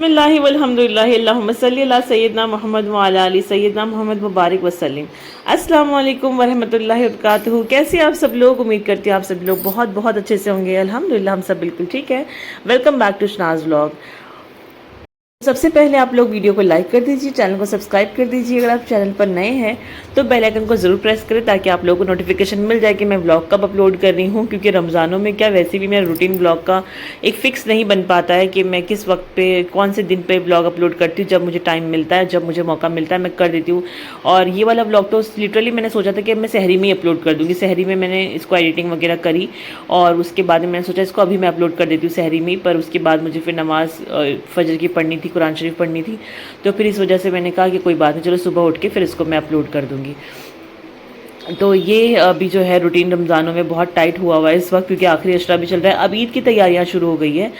बिस्मिल्लाहि वल्हम्दुलिल्लाहि अल्लाहुम्मा सल्ली अला सय्यिदना मुहम्मद व अला आलि सय्यिदना मुहम्मद मुबारक वसल्लम। अस्सलामु अलैकुम वरहमतुल्लाहि वबरकातुहू। कैसे आप सब लोग? उम्मीद करती हूँ आप सब लोग बहुत बहुत अच्छे से होंगे। अल्हम्दुलिल्लाह हम सब बिल्कुल ठीक है। Welcome back to Shanaz vlog. सबसे पहले आप लोग वीडियो को लाइक कर दीजिए, चैनल को सब्सक्राइब कर दीजिए। अगर आप चैनल पर नए हैं तो बेल आइकन को ज़रूर प्रेस करें ताकि आप लोगों को नोटिफिकेशन मिल जाए कि मैं व्लॉग कब अपलोड कर रही हूँ। क्योंकि रमज़ानों में क्या वैसे भी मेरा रूटीन व्लॉग का एक फ़िक्स नहीं बन पाता है कि मैं किस वक्त पे कौन से दिन पे व्लॉग अपलोड करती हूँ। जब मुझे टाइम मिलता है, जब मुझे मौका मिलता है, मैं कर देती हूँ। और ये वाला व्लॉग तो लिटरली मैंने सोचा था कि मैं सहरी में ही अपलोड कर दूँगी। सहरी में मैंने इसको एडिटिंग वगैरह करी और उसके बाद में मैंने सोचा इसको अभी मैं अपलोड कर देती हूँ सहरी में ही। पर उसके बाद मुझे फिर नमाज़ फ़जर की पढ़नी थी, कुरान शरीफ पढ़नी थी, तो फिर इस वजह से मैंने कहा कि कोई बात नहीं, चलो सुबह उठ के फिर इसको मैं अपलोड कर दूँगी। तो ये अभी जो है रूटीन रमज़ानों में बहुत टाइट हुआ है इस वक्त, क्योंकि आखिरी अशरा भी चल रहा है। अब ईद की तैयारियां शुरू हो गई है।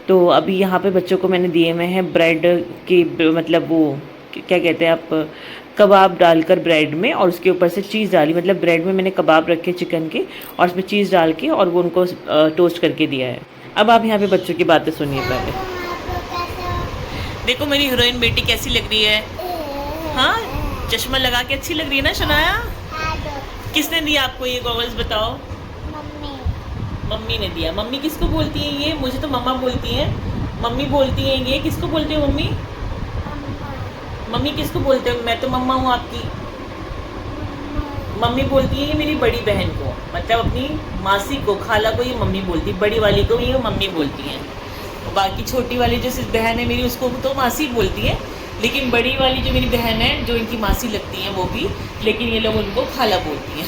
तो अभी यहाँ पे बच्चों को मैंने दिए हुए हैं ब्रेड के, मतलब वो क्या कहते हैं आप, कबाब डालकर ब्रेड में और उसके ऊपर से चीज़ डाली। मतलब ब्रेड में मैंने कबाब रखे चिकन के और उसमें चीज़ डाल के और वो उनको टोस्ट करके दिया है। अब आप यहाँ पे बच्चों की बातें सुनिए पहले। देखो मेरी हीरोइन बेटी कैसी लग रही है। हाँ, चश्मा लगा के अच्छी लग रही है ना शनाया? किसने दिया आपको ये गॉगल्स बताओ? मम्मी। मम्मी ने दिया। मम्मी किसको बोलती है ये? मुझे तो मम्मा बोलती हैं। मम्मी बोलती हैं ये। किसको बोलते हो मम्मी? मम्मी किसको बोलते हो? मैं तो मम्मा हूँ आपकी। मम्मी बोलती है ये मेरी बड़ी बहन को, मतलब अपनी मासी को, खाला को ये मम्मी बोलती है। बड़ी वाली को ये मम्मी बोलती हैं। बाकी छोटी वाली जो सिर्फ बहन है मेरी उसको तो मासी बोलती है। लेकिन बड़ी वाली जो मेरी बहन है, जो इनकी मासी लगती है वो भी, लेकिन ये लोग उनको खाला बोलती हैं।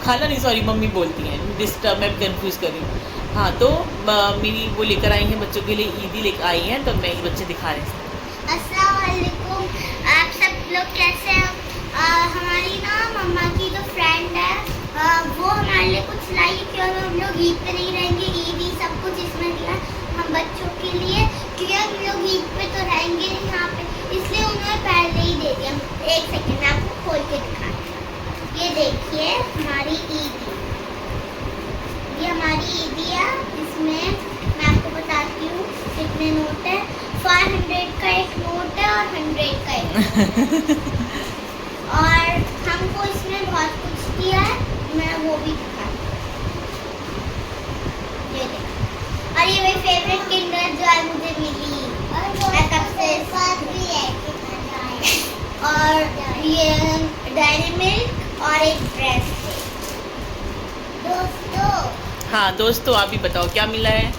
खाला नहीं, सॉरी, मम्मी बोलती हैं। डिस्टर्ब, मैं कंफ्यूज कर रही हूँ। हाँ, तो मेरी वो लेकर आई हैं बच्चों के लिए, ईदी लेकर आई हैं, तो मैं ये बच्चे दिखा रहे हैं। अस्सलाम वालेकुम, आप सब लोग कैसे हैं? हमारी ना मम्मा की जो फ्रेंड है, वो हमारे लिए कुछ लाई कि हम लोग ईद पे नहीं रहेंगे। ईद ही सब कुछ इसमें दिया हम बच्चों के लिए, क्योंकि हम लोग ईद पे तो रहेंगे नहीं यहाँ पे, इसलिए उन्होंने पहले ही दे दिया। एक सेकेंड मैं आपको खोल के दिखाती हूँ। ये देखिए हमारी ईदी, ये हमारी ईदी है। इसमें मैं आपको बताती हूँ कितने नोट है। 500 का एक नोट है और 100 का एक। और हमको इसमें बहुत कुछ दिया है, मैं वो भी दिखाती हूँ। ये देखो, और ये मेरी फेवरेट किंडर जॉय मुझे मिली, मैं कब से भी है। और ये डेयरी मिल्क और एक ड्रेस। दोस्तों, हाँ दोस्तों, आप भी बताओ क्या मिला है?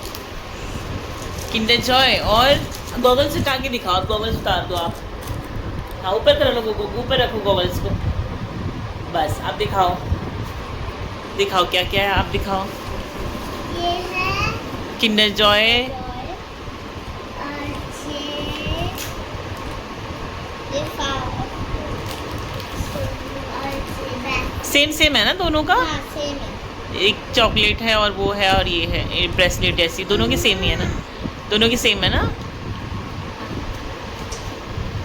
Kinder Joy. और गॉगल्स उठा के दिखाओ, गॉगल्स उतार दो आप। हाँ, ऊपर कर लो, ऊपर रखो गॉगल्स को। बस आप दिखाओ, दिखाओ क्या क्या है, आप दिखाओ। ये है किंडर जॉय। सेम सेम है ना दोनों का? हाँ, सेम है। एक चॉकलेट है और वो है, और ये है ये ब्रेसलेट ऐसी, दोनों की सेम ही है ना? दोनों की सेम है ना?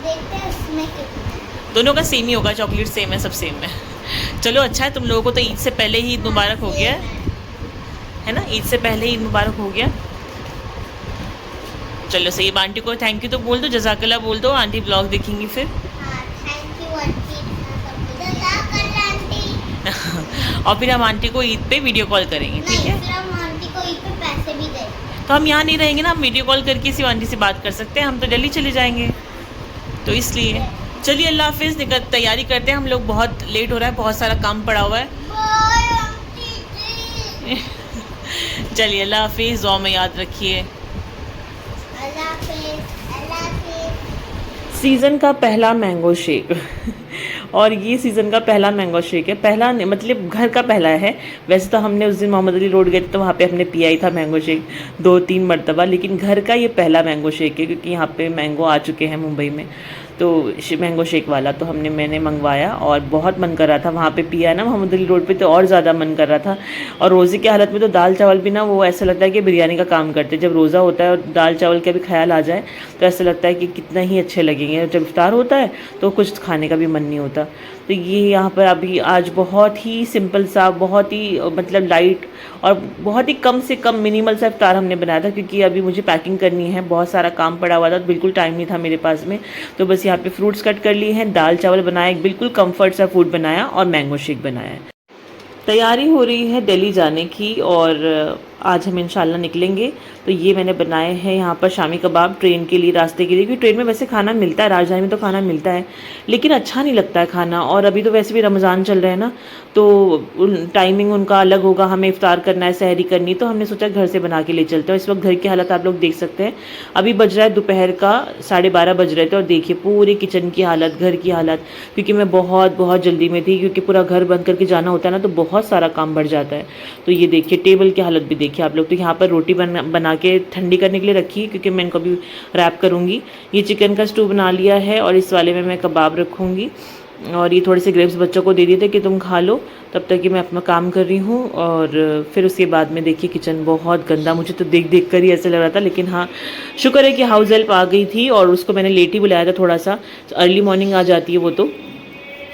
देखते हैं उसमें कितना। दोनों का सेम ही होगा, चॉकलेट सेम है, सब सेम है। चलो अच्छा है, तुम लोगों को तो ईद से पहले ही ईद मुबारक हो गया है ना? ईद से पहले ईद मुबारक हो गया। चलो सही। अब आंटी को थैंक यू तो बोल दो, जज़ाकल्लाह बोल दो। आंटी ब्लॉग देखेंगी फिर। हाँ, थैंक यू आंटी। जज़ाकल्लाह आंटी। और फिर हम आंटी को ईद पे वीडियो कॉल करेंगे, ठीक नहीं, है? फिर हम आंटी को ईद पे पैसे भी देंगे। तो हम यहाँ नहीं रहेंगे ना, हम वीडियो कॉल करके सिर्फ आंटी से बात कर सकते हैं। हम तो दिल्ली चले जाएंगे, तो इसलिए चलिए अल्लाह हाफिज़। तैयारी करते हैं हम लोग, बहुत लेट हो रहा है, बहुत सारा काम पड़ा हुआ है। बाय आंटी जी। चलिए अल्लाह हाफिज़, दुआ में याद रखिए। अल्लाह हाफिज़, अल्लाह हाफिज़। सीज़न का पहला मैंगो शेक। और ये सीज़न का पहला मैंगो शेक है। पहला नहीं, मतलब घर का पहला है। वैसे तो हमने उस दिन मोहम्मद अली रोड गए थे तो वहाँ पे हमने पिया ही था मैंगो शेक 2-3 मरतबा, लेकिन घर का ये पहला मैंगो शेक है, क्योंकि यहाँ पे मैंगो आ चुके हैं मुंबई में। तो मैंगो शेक वाला, तो मैंने मंगवाया और बहुत मन कर रहा था। वहाँ पे पिया ना मोहम्मद अली रोड पे, तो और ज़्यादा मन कर रहा था। और रोज़े की हालत में तो दाल चावल भी ना वो ऐसा लगता है कि बिरयानी का काम करते हैं। जब रोज़ा होता है और दाल चावल का भी ख्याल आ जाए तो ऐसा लगता है कि कितना ही अच्छे लगेंगे। जब इफ्तार होता है तो कुछ खाने का भी मन नहीं होता। तो ये यहाँ पर अभी आज बहुत ही सिंपल सा, बहुत ही मतलब लाइट और बहुत ही कम से कम मिनिमल सा इफ्तार हमने बनाया था, क्योंकि अभी मुझे पैकिंग करनी है, बहुत सारा काम पड़ा हुआ था, तो बिल्कुल टाइम नहीं था मेरे पास में। तो बस यहाँ पे फ्रूट्स कट कर लिए हैं, दाल चावल बनाया, एक बिल्कुल कंफर्ट सा फूड बनाया और मैंगो शेक बनाया है। तैयारी हो रही है दिल्ली जाने की और आज हम इंशाल्लाह निकलेंगे। तो ये मैंने बनाए हैं यहाँ पर शामी कबाब ट्रेन के लिए, रास्ते के लिए, क्योंकि ट्रेन में वैसे खाना मिलता है, राजधानी में तो खाना मिलता है, लेकिन अच्छा नहीं लगता है खाना। और अभी तो वैसे भी रमज़ान चल रहा है ना, तो टाइमिंग उनका अलग होगा, हमें इफ्तार करना है, सहरी करनी, तो हमने सोचा घर से बना के ले चलते हैं। इस वक्त घर की हालत आप लोग देख सकते हैं, अभी बज रहा है दोपहर का 12:30 बज रहे थे और देखिए पूरे किचन की हालत, घर की हालत, क्योंकि मैं बहुत जल्दी में थी, क्योंकि पूरा घर बंद करके जाना होता है ना, तो बहुत सारा काम बढ़ जाता है। तो ये देखिए टेबल की हालत भी देखिए आप लोग। तो यहाँ पर रोटी बना के ठंडी करने के लिए रखी है, क्योंकि मैं इनको भी रैप करूँगी। ये चिकन का स्टू बना लिया है और इस वाले में मैं कबाब रखूँगी। और ये थोड़े से ग्रेप्स बच्चों को दे दिए थे कि तुम खा लो, तब तक कि मैं अपना काम कर रही हूँ। और फिर उसके बाद में देखिए किचन बहुत गंदा, मुझे तो देख कर ही ऐसे लग रहा था। लेकिन हाँ, शुक्र है कि हाउस हेल्प आ गई थी और उसको मैंने लेट ही बुलाया था, थोड़ा सा अर्ली मॉर्निंग आ जाती है वो। तो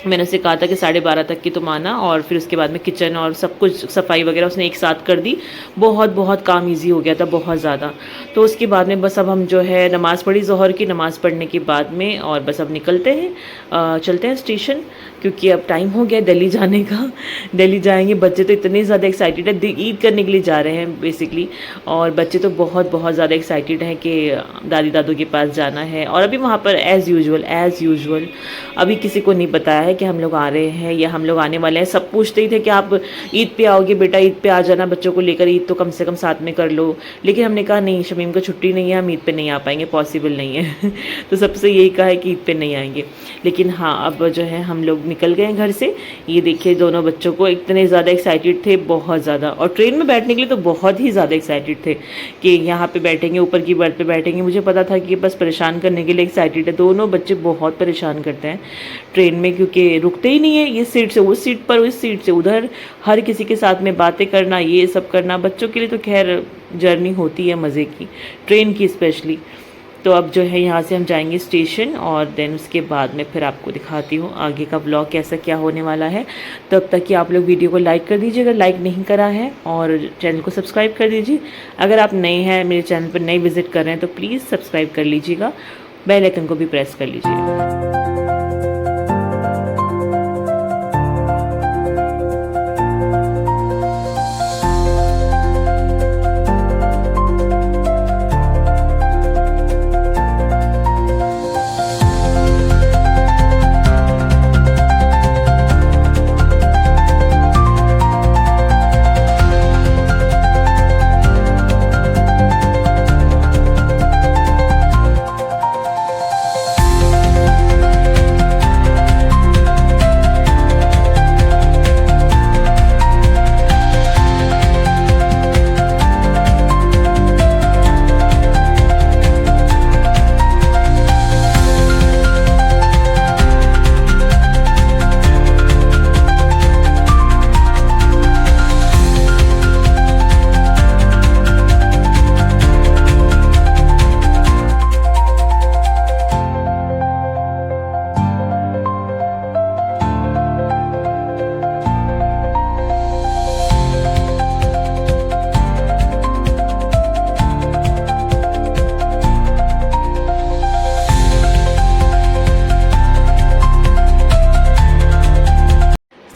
मैंने उसे कहा था कि 12:30 तक की तुम आना, और फिर उसके बाद में किचन और सब कुछ सफाई वगैरह उसने एक साथ कर दी। बहुत काम इजी हो गया था, बहुत ज़्यादा। तो उसके बाद में बस अब हम जो है नमाज़ पढ़ी ज़ोहर की, नमाज़ पढ़ने के बाद में और बस अब निकलते हैं, चलते हैं स्टेशन, क्योंकि अब टाइम हो गया दिल्ली जाने का। दिल्ली जाएंगे, बच्चे तो इतने ज़्यादा एक्साइटेड है, ईद करने के लिए जा रहे हैं बेसिकली, और बच्चे तो बहुत ज़्यादा एक्साइटेड हैं कि दादी दादू के पास जाना है। और अभी वहाँ पर एज़ यूजुअल अभी किसी को नहीं बताया है कि हम लोग आ रहे हैं या हम लोग आने वाले हैं। सब पूछते ही थे कि आप ईद पे आओगे बेटा, ईद पे आ जाना, बच्चों को लेकर ईद तो कम से कम साथ में कर लो। लेकिन हमने कहा नहीं, शमीम को छुट्टी नहीं है, हम ईद पे नहीं आ पाएंगे, पॉसिबल नहीं है। तो सबसे यही कहा है कि ईद पे नहीं आएंगे। लेकिन हाँ, अब जो है हम लोग निकल गए घर से। ये देखिए दोनों बच्चों को इतने ज़्यादा एक्साइटेड थे, बहुत ज़्यादा, और ट्रेन में बैठने के लिए तो बहुत ही ज़्यादा एक्साइटेड थे कि यहाँ पे बैठेंगे, ऊपर की बर्थ पे बैठेंगे। मुझे पता था कि बस परेशान करने के लिए एक्साइटेड है। दोनों बच्चे बहुत परेशान करते हैं ट्रेन में, क्योंकि रुकते ही नहीं है, ये सीट से उस सीट पर, उस सीट से उधर, हर किसी के साथ में बातें करना, ये सब करना। बच्चों के लिए तो खैर जर्नी होती है मज़े की, ट्रेन की स्पेशली। तो अब जो है यहाँ से हम जाएंगे स्टेशन, और देन उसके बाद में फिर आपको दिखाती हूँ आगे का ब्लॉग कैसा क्या होने वाला है। तब तक कि आप लोग वीडियो को लाइक कर दीजिए अगर लाइक नहीं करा है, और चैनल को सब्सक्राइब कर दीजिए। अगर आप नए हैं, मेरे चैनल पर नए विजिट कर रहे हैं, तो प्लीज़ सब्सक्राइब कर लीजिएगा, बेल आइकन को भी प्रेस कर लीजिएगा।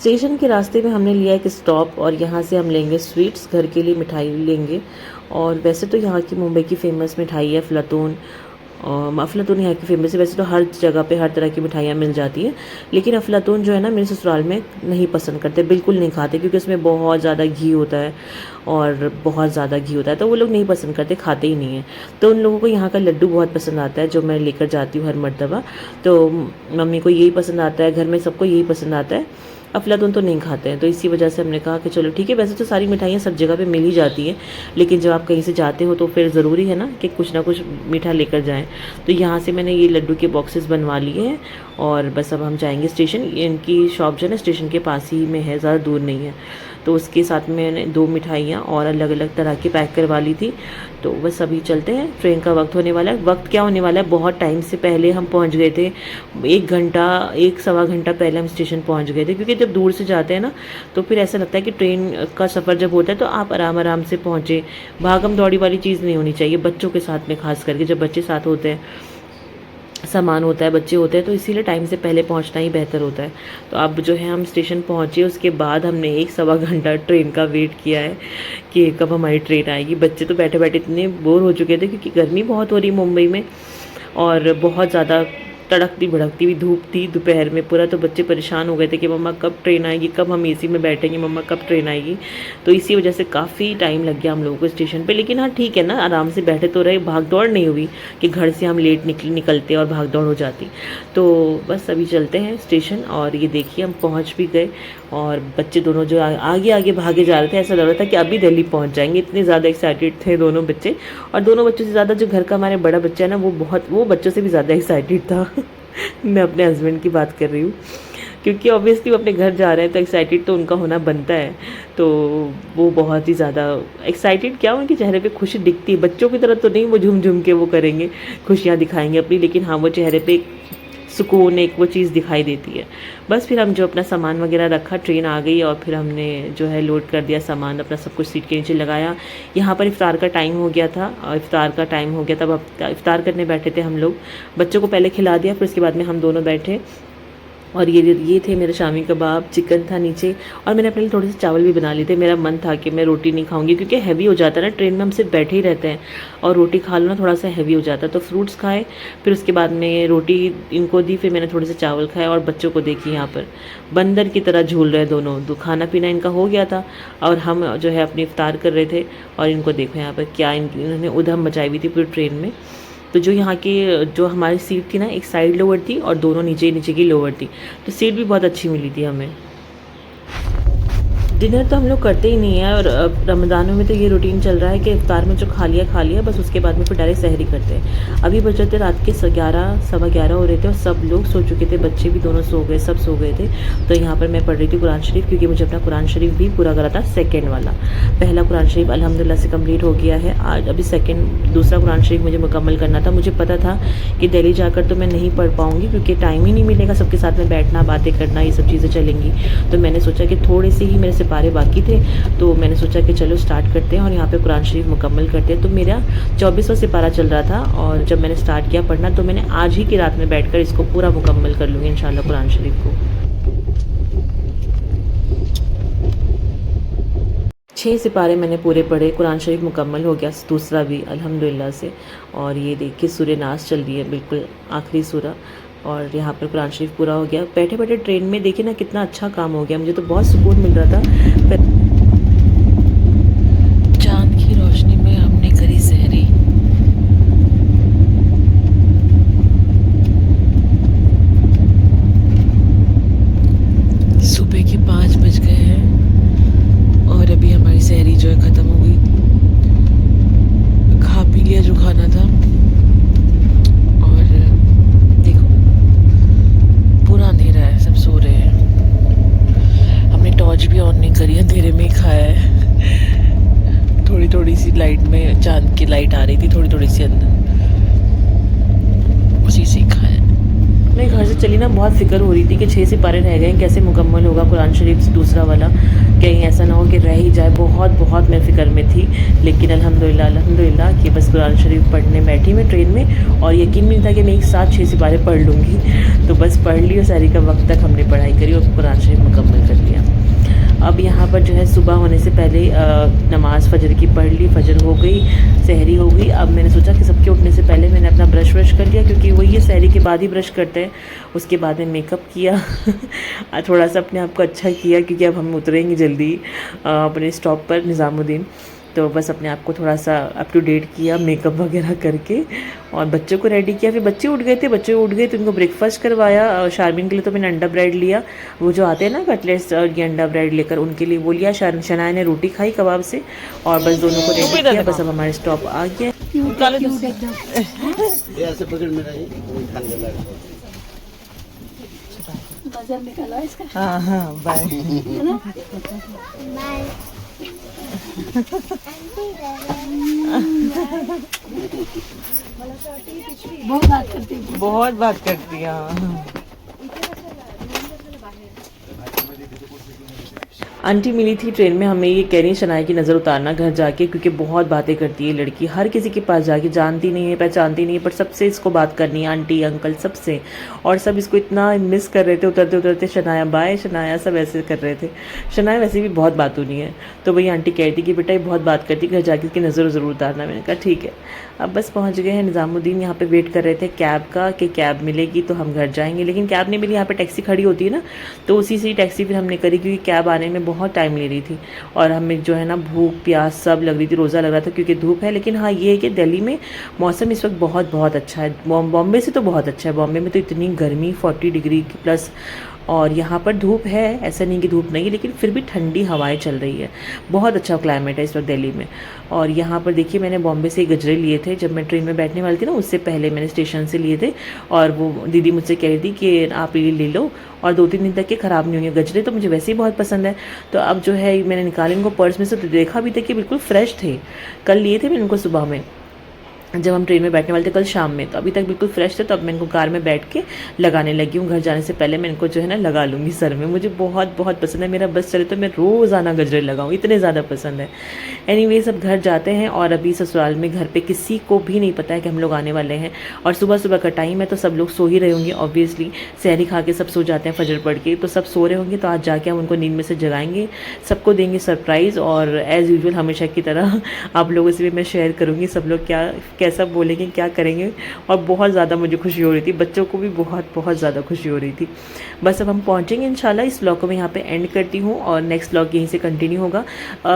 स्टेशन के रास्ते में हमने लिया एक स्टॉप, और यहाँ से हम लेंगे स्वीट्स, घर के लिए मिठाई लेंगे। और वैसे तो यहाँ की मुंबई की फ़ेमस मिठाई है अफलातून, अफलातून यहाँ की फ़ेमस है। वैसे तो हर जगह पे हर तरह की मिठाइयाँ मिल जाती हैं, लेकिन अफलातून जो है ना, मेरे ससुराल में नहीं पसंद करते, बिल्कुल नहीं खाते, क्योंकि उसमें बहुत ज़्यादा घी होता है, और बहुत ज़्यादा घी होता है, तो वो लोग नहीं पसंद करते, खाते ही नहीं हैं। तो उन लोगों को यहाँ का लड्डू बहुत पसंद आता है, जो मैं लेकर जाती हूँ हर मर्तबा। तो मम्मी को यही पसंद आता है, घर में सबको यही पसंद आता है। अफलातून तो नहीं खाते हैं। तो इसी वजह से हमने कहा कि चलो ठीक है, वैसे तो सारी मिठाइयाँ सब जगह पे मिल ही जाती हैं, लेकिन जब आप कहीं से जाते हो तो फिर ज़रूरी है ना कि कुछ ना कुछ मीठा लेकर जाएँ। तो यहाँ से मैंने ये लड्डू के बॉक्सेस बनवा लिए हैं और बस अब हम जाएंगे स्टेशन। इनकी शॉप जो है ना स्टेशन के पास ही में है, ज़्यादा दूर नहीं है। तो उसके साथ में मैंने 2 मिठाइयाँ और अलग अलग तरह की पैक करवा ली थी। तो बस अभी चलते हैं, ट्रेन का वक्त होने वाला है। वक्त क्या होने वाला है, बहुत टाइम से पहले हम पहुंच गए थे, 1 घंटा 1 सवा घंटा पहले हम स्टेशन पहुंच गए थे। क्योंकि जब दूर से जाते हैं ना तो फिर ऐसा लगता है कि ट्रेन का सफ़र जब होता है तो आप आराम आराम से पहुँचे, भागम दौड़ी वाली चीज़ नहीं होनी चाहिए, बच्चों के साथ में खास करके जब बच्चे साथ होते हैं, सामान होता है, बच्चे होते हैं, तो इसीलिए टाइम से पहले पहुंचना ही बेहतर होता है। तो अब जो है हम स्टेशन पहुंचे, उसके बाद हमने 1 सवा घंटा ट्रेन का वेट किया है कि कब हमारी ट्रेन आएगी। बच्चे तो बैठे बैठे इतने बोर हो चुके थे क्योंकि गर्मी बहुत हो रही मुंबई में और बहुत ज़्यादा तड़कती भड़कती हुई धूप थी दोपहर में पूरा। तो बच्चे परेशान हो गए थे कि मम्मा कब ट्रेन आएगी, कब हम एसी में बैठेंगे, मम्मा कब ट्रेन आएगी। तो इसी वजह से काफ़ी टाइम लग गया हम लोगों को स्टेशन पे। लेकिन हाँ ठीक है ना, आराम से बैठे तो रहे, भाग दौड़ नहीं हुई कि घर से हम लेट निकलते और भाग दौड़ हो जाती। तो बस अभी चलते हैं स्टेशन और ये देखिए हम पहुँच भी गए और बच्चे दोनों जो आगे आगे भागे जा रहे थे, ऐसा लग रहा था कि अभी दिल्ली पहुँच जाएंगे, इतने ज़्यादा एक्साइटेड थे दोनों बच्चे। और दोनों बच्चों से ज़्यादा जो घर का हमारे बड़ा बच्चा है ना वो बच्चों से भी ज़्यादा एक्साइटेड था। मैं अपने हस्बैंड की बात कर रही हूँ, क्योंकि ऑब्वियसली वो अपने घर जा रहे हैं तो एक्साइटेड तो उनका होना बनता है। तो वो बहुत ही ज़्यादा एक्साइटेड, क्या उनके चेहरे पे खुशी दिखती है, बच्चों की तरह तो नहीं वो झूम झूम के वो करेंगे, खुशियाँ दिखाएंगे अपनी, लेकिन हाँ वो चेहरे पे सुकून एक वो चीज़ दिखाई देती है। बस फिर हम जो अपना सामान वगैरह रखा, ट्रेन आ गई और फिर हमने जो है लोड कर दिया सामान अपना, सब कुछ सीट के नीचे लगाया। यहाँ पर इफ़्तार का टाइम हो गया था और इफ़्तार का टाइम हो गया तब इफ़्तार करने बैठे थे हम लोग। बच्चों को पहले खिला दिया, फिर उसके बाद में हम दोनों बैठे और ये थे मेरे शामी कबाब, चिकन था नीचे और मैंने अपने लिए थोड़े से चावल भी बना लिए थे। मेरा मन था कि मैं रोटी नहीं खाऊंगी क्योंकि हैवी हो जाता है ना, ट्रेन में हम सिर्फ बैठे ही रहते हैं और रोटी खा लो ना थोड़ा सा हैवी हो जाता है। तो फ्रूट्स खाए, फिर उसके बाद में रोटी इनको दी, फिर मैंने थोड़े से चावल खाए और बच्चों को देखी यहाँ पर बंदर की तरह झूल रहे दोनों। तो खाना पीना इनका हो गया था और हम जो है अपनी इफ्तार कर रहे थे और इनको देखो यहाँ पर क्या इन्होंने उधम मचाई हुई थी पूरी ट्रेन में। तो जो यहाँ की जो हमारी सीट थी ना, एक साइड लोअर थी और दोनों नीचे नीचे की लोअर थी, तो सीट भी बहुत अच्छी मिली थी हमें। डिनर तो हम लोग करते ही नहीं है और रमज़ानों में तो ये रूटीन चल रहा है कि इफ्तार में जो खा लिया बस, उसके बाद में फिर डायरेक्ट सहरी करते हैं। अभी बज रहे थे रात के 11 सवा 11 हो रहे थे और सब लोग सो चुके थे, बच्चे भी दोनों सो गए, सब सो गए थे। तो यहाँ पर मैं पढ़ रही थी कुरान शरीफ, क्योंकि मुझे अपना कुरान शरीफ भी पूरा करा था, सेकेंड वाला। पहला कुरान शरीफ अल्हम्दुलिल्लाह से कम्प्लीट हो गया है, आज अभी दूसरा कुरान शरीफ मुझे मुकम्मल करना था। मुझे पता था कि दिल्ली जाकर तो मैं नहीं पढ़ पाऊँगी क्योंकि टाइम ही नहीं मिलेगा, सबके साथ में बैठना, बातें करना, ये सब चीज़ें चलेंगी। तो मैंने सोचा कि थोड़े से ही मेरे सिपारे बाकी थे, तो मैंने सोचा कि चलो स्टार्ट करते हैं और यहाँ पे कुरान शरीफ मुकम्मल करते हैं। तो मेरा 24वां सिपारा चल रहा था और जब मैंने स्टार्ट किया पढ़ना तो मैंने आज ही की रात में बैठकर इसको पूरा मुकम्मल कर लूँगी इंशाल्लाह कुरान शरीफ को। 6 सिपारे मैंने पूरे पढ़े, कुरान शरीफ मुकम्मल हो गया, दूसरा भी अल्हम्दुलिल्लाह से। और ये देखिए सूरह नास चल रही है, बिल्कुल आखिरी सूरा, और यहाँ पर कुरान शरीफ पूरा हो गया। बैठे बैठे ट्रेन में देखिए ना कितना अच्छा काम हो गया, मुझे तो बहुत सुकून मिल रहा था। चांद की रोशनी में हमने करी सहरी। सुबह के 5 बज गए हैं और अभी हमारी सहरी जो है ख़त्म हो गई। खा पी लिया जो खाना था और देखो पूरा अंधेरा है, सब सो रहे हैं। हमने टॉर्च भी ऑन नहीं करी, अंधेरे में ही खाया है। थोड़ी थोड़ी सी लाइट में चांद की लाइट आ रही थी, थोड़ी थोड़ी सी अंदर, उसी से खाया। मैं घर से चली ना, बहुत फिक्र हो रही थी कि 6 सिपारे रह गए, कैसे मुकम्मल होगा कुरान शरीफ दूसरा वाला, कहीं ऐसा ना हो कि रह ही जाए। बहुत मैं फ़िक्र में थी, लेकिन अल्हम्दुलिल्लाह कि बस कुरान शरीफ पढ़ने बैठी मैं ट्रेन में और यकीन नहीं था कि मैं एक साथ 6 सिपारे पढ़ लूँगी। तो बस पढ़ ली और सारी का वक्त तक हमने पढ़ाई करी और कुरान शरीफ मुकम्मल कर लिया। अब यहाँ पर जो है सुबह होने से पहले नमाज़ फ़जर की पढ़ ली, फ़जर हो गई, सहरी हो गई। अब मैंने सोचा कि सबके उठने से पहले मैंने अपना ब्रश कर लिया, क्योंकि वो ये सहरी के बाद ही ब्रश करते हैं। उसके बाद में मेकअप किया थोड़ा सा अपने आप को अच्छा किया, क्योंकि अब हम उतरेंगे जल्दी अपने स्टॉप पर निज़ामुद्दीन। तो बस अपने आप को थोड़ा सा अप टू डेट किया मेकअप वगैरह करके और बच्चों को रेडी किया। फिर बच्चे उठ गए थे, उनको ब्रेकफास्ट करवाया। और शारमीन के लिए तो मैंने अंडा ब्रेड लिया, वो जो आते हैं ना कटलेट्स और ये अंडा ब्रेड लेकर, उनके लिए वो लिया। शनाया ने रोटी खाई कबाब से और बस दोनों को रेडी किया। बस अब हमारे स्टॉप आ गया। ऐसे पकड़ में रही खाने लगा। बाजार निकाला इसका। हाँ हाँ बाय। बाय। बहुत बात करती है। बहुत बात करती है। हाँ। आंटी मिली थी ट्रेन में, हमें ये कह रही शनाया की नज़र उतारना घर जाके, क्योंकि बहुत बातें करती है लड़की, हर किसी के पास जाके, जानती नहीं है पहचानती नहीं है, पर सबसे इसको बात करनी है, आंटी अंकल सबसे। और सब इसको इतना मिस कर रहे थे, उतरते उतरते शनाया बाय शनाया सब ऐसे कर रहे थे। शनाया वैसे भी बहुत बातूनी है, तो वही आंटी कह रही थी कि बेटा ये बहुत बात करती, घर जाके इसकी नज़र ज़रूर उतारना। मैंने कहा ठीक है। अब बस पहुंच गए हैं निज़ामुद्दीन। यहाँ पे वेट कर रहे थे कैब का कि कैब मिलेगी तो हम घर जाएंगे, लेकिन कैब नहीं मिली। यहाँ पे टैक्सी खड़ी होती है ना, तो उसी से ही टैक्सी फिर हमने करी, क्योंकि कैब आने में बहुत टाइम ले रही थी और हमें जो है ना भूख प्यास सब लग रही थी, रोज़ा लग रहा था क्योंकि धूप है। लेकिन हाँ ये है कि दिल्ली में मौसम इस वक्त बहुत बहुत अच्छा है, बॉम्बे से तो बहुत अच्छा है। बॉम्बे में तो इतनी गर्मी 40 डिग्री प्लस, और यहाँ पर धूप है, ऐसा नहीं कि धूप नहीं है, लेकिन फिर भी ठंडी हवाएं चल रही है। बहुत अच्छा क्लाइमेट है इस वक्त दिल्ली में। और यहाँ पर देखिए मैंने बॉम्बे से गजरे लिए थे, जब मैं ट्रेन में बैठने वाली थी ना उससे पहले मैंने स्टेशन से लिए थे। और वो दीदी मुझसे कह रही थी कि आप ये ले लो और 2-3 दिन तक के ख़राब नहीं होंगे। गजरे तो मुझे वैसे ही बहुत पसंद है, तो अब जो है मैंने निकाले इनको पर्स में से, तो देखा भी था कि बिल्कुल फ्रेश थे। कल लिए थे मैंने इनको सुबह में जब हम ट्रेन में बैठने वाले थे, कल शाम में, तो अभी तक बिल्कुल फ्रेश थे। तो अब मैं इनको कार में बैठ के लगाने लगी हूँ। घर जाने से पहले मैं इनको जो है ना लगा लूँगी सर में। मुझे बहुत बहुत पसंद है, मेरा बस चले तो मैं रोज़ाना गजरे लगाऊँ, इतने ज़्यादा पसंद है। एनीवेज अब घर जाते हैं और अभी ससुराल में घर पे किसी को भी नहीं पता है कि हम लोग आने वाले हैं। और सुबह सुबह का टाइम है तो सब लोग सो ही रहे होंगे ऑब्वियसली, सहरी खा के सब सो जाते हैं फजर पढ़ के, तो सब सो रहे होंगे। तो आज जाके हम उनको नींद में से जगाएंगे, सबको देंगे सरप्राइज़। और एज़ यूजुअल हमेशा की तरह आप लोगों से भी मैं शेयर करूँगी सब लोग क्या कैसा बोलेंगे क्या करेंगे। और बहुत ज़्यादा मुझे खुशी हो रही थी, बच्चों को भी बहुत बहुत ज़्यादा खुशी हो रही थी। बस अब हम पहुँचेंगे इंशाल्लाह। इस व्लॉग को मैं यहाँ पे एंड करती हूँ और नेक्स्ट व्लॉग यहीं से कंटिन्यू होगा।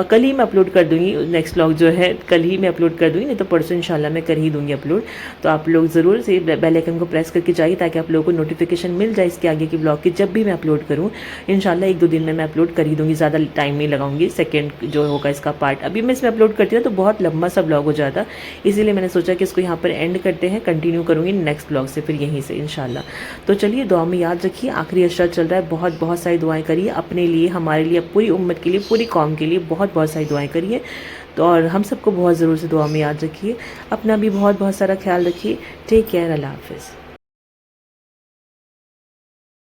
कल ही मैं अपलोड कर दूँगी, नेक्स्ट व्लॉग जो है कल ही मैं अपलोड कर दूँगी, नहीं तो परसों इंशाल्लाह मैं कर ही दूँगी अपलोड। तो आप लोग ज़रूर से बेल आइकन को प्रेस करके जाइए ताकि आप लोगों को नोटिफिकेशन मिल जाए इसके आगे की व्लॉग की, जब भी मैं अपलोड करूँ। इंशाल्लाह 1-2 दिन में मैं अपलोड कर ही दूँगी, ज़्यादा टाइम नहीं लगाऊंगी। सेकेंड जो होगा इसका पार्ट, अभी मैं इसमें अपलोड करती हूँ तो बहुत लंबा सा व्लॉग हो जाता, इसीलिए मैंने सोचा कि इसको यहाँ पर एंड करते हैं, कंटिन्यू करूँगी नेक्स्ट ब्लॉग से फिर यहीं से इंशाल्लाह। तो चलिए दुआ में याद रखिए, आखिरी अशरा चल रहा है, बहुत बहुत सारी दुआएं करिए अपने लिए, हमारे लिए, पूरी उम्मत के लिए, पूरी कौम के लिए बहुत बहुत सारी दुआएं करिए। तो और हम सबको बहुत ज़रूर से दुआ में याद रखिए, अपना भी बहुत बहुत सारा ख्याल रखिए। टेक केयर, अल्लाह हाफिज़।